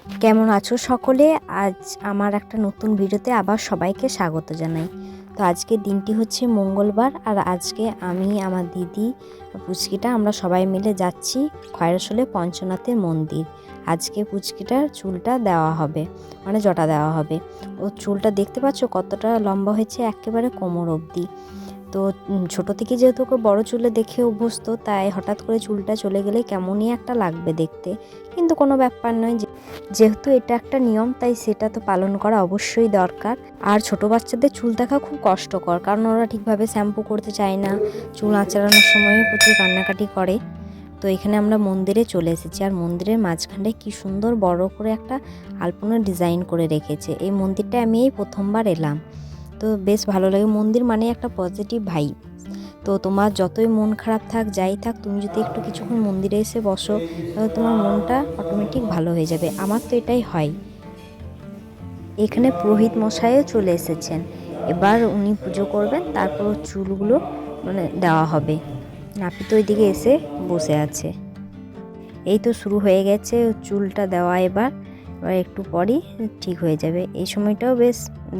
কেমন আছো সকলে? আজ আমার একটা নতুন ভিডিওতে আবার সবাইকে স্বাগত জানাই। তো আজকের দিনটি হচ্ছে মঙ্গলবার, আর আজকে আমি, আমার দিদি, পুচকিটা আমরা সবাই মিলে যাচ্ছি খয়রসোলে পঞ্চনাথের মন্দির। আজকে পুচকিটার চুলটা দেওয়া হবে, মানে জটা দেওয়া হবে। ও চুলটা দেখতে পাচ্ছ কতটা লম্বা হয়েছে, একেবারে কোমর অবধি। তো ছোট থেকে যেহেতু ওকে বড় চুলে দেখে অভ্যস্ত, তাই হঠাৎ করে চুলটা চলে গেলে কেমনই একটা লাগবে দেখতে, কিন্তু কোনো ব্যাপার নয়। যেহেতু এটা একটা নিয়ম, তাই সেটা তো পালন করা অবশ্যই দরকার। আর ছোট বাচ্চাদের চুল দেখা খুব কষ্টকর, কারণ ওরা ঠিকভাবে শ্যাম্পু করতে চায় না, চুল আঁচড়ানোর সময় প্রচুর কান্নাকাটি করে। তো এখানে আমরা মন্দিরে চলে এসেছি, আর মন্দিরের মাঝখানে কি সুন্দর বড় করে একটা আলপনা ডিজাইন করে রেখেছে। এই মন্দিরটা আমি এই প্রথমবার এলাম, তো বেশ ভালো লাগে। মন্দির মানে একটা পজিটিভ ভাইব। তো তোমার যতই মন খারাপ থাক, যাই থাক, তুমি যদি একটু কিছুক্ষণ মন্দিরে এসে বসো, তাহলে তোমার মনটা অটোমেটিক ভালো হয়ে যাবে। আমার তো এটাই হয়। এখানে পুরোহিত মশাইও চলে এসেছেন, এবার উনি পুজো করবেন, তারপর চুলগুলো দেওয়া হবে। নাপিত ওইদিকে এসে বসে আছে। এই তো শুরু হয়ে গেছে চুলটা দেওয়া। এবার একটু পরই ঠিক হয়ে যাবে। এই সময়টাও বেশ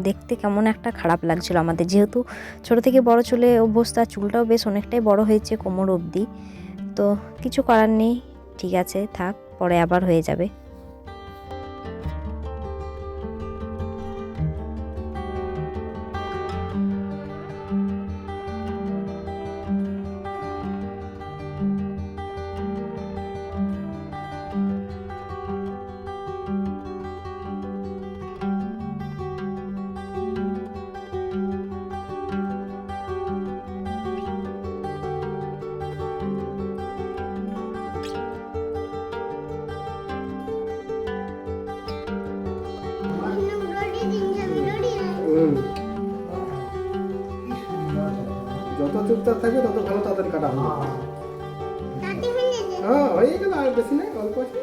দেখতে কেমন একটা খারাপ লাগছিল আমাদের, যেহেতু ছোট থেকে বড় চুলে অভ্যস্ত, চুলটাও বেশ অনেকটাই বড় হয়েছে কোমর অবধি। তো কিছু করার নেই, ঠিক আছে, থাক, পরে আবার হয়ে যাবে। যত চুপচাপ থাকবে তত ভালো, তাদের কাটা হবে। হ্যাঁ, হয়ে গেল, আর বেশি নেই, অল্প আছে।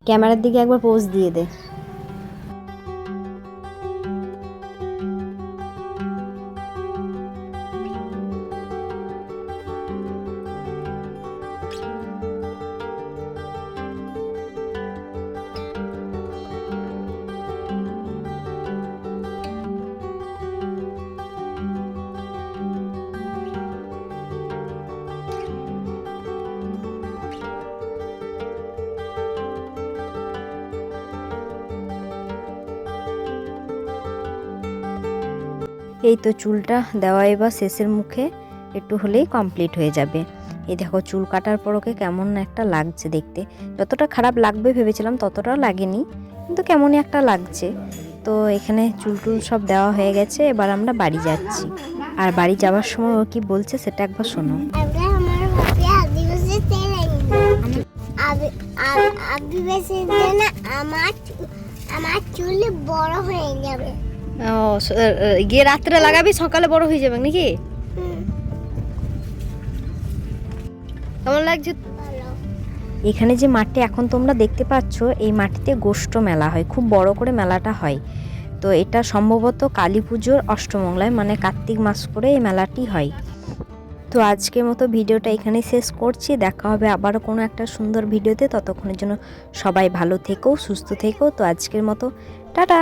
ক্যামেরার দিকে একবার পোজ দিয়ে দে। এই তো চুলটা দেওয়া এবার শেষের মুখে, একটু হলেই কমপ্লিট হয়ে যাবে। এই দেখো চুল কাটার পর ওকে কেমন একটা লাগছে দেখতে। যতটা খারাপ লাগবে ভেবেছিলাম ততটাও লাগেনি, কিন্তু কেমনই একটা লাগছে। তো এখানে চুল টুল সব দেওয়া হয়ে গেছে, এবার আমরা বাড়ি যাচ্ছি। আর বাড়ি যাওয়ার সময় ও কি বলছে সেটা একবার শোনো। আমার চুল বড় হয়ে যাবে। গিয়ে রাত্রে লাগাবি, সকালে বড় হয়ে যাবে নাকি? কেমন লাগছে? এখানে যে মাঠে এখন তোমরা দেখতে পাচ্ছ, এই মাটিতে গোষ্ঠ মেলা হয়, খুব বড় করে মেলাটা হয়। তো এটা সম্ভবত কালী পুজোর অষ্টমঙ্গলায়, মানে কার্তিক মাস করে এই মেলাটি হয়। তো আজকের মতো ভিডিওটা এখানে শেষ করছি। দেখা হবে আবারও কোনো একটা সুন্দর ভিডিওতে। ততক্ষণের জন্য সবাই ভালো থেকো, সুস্থ থেকো। তো আজকের মতো টাটা।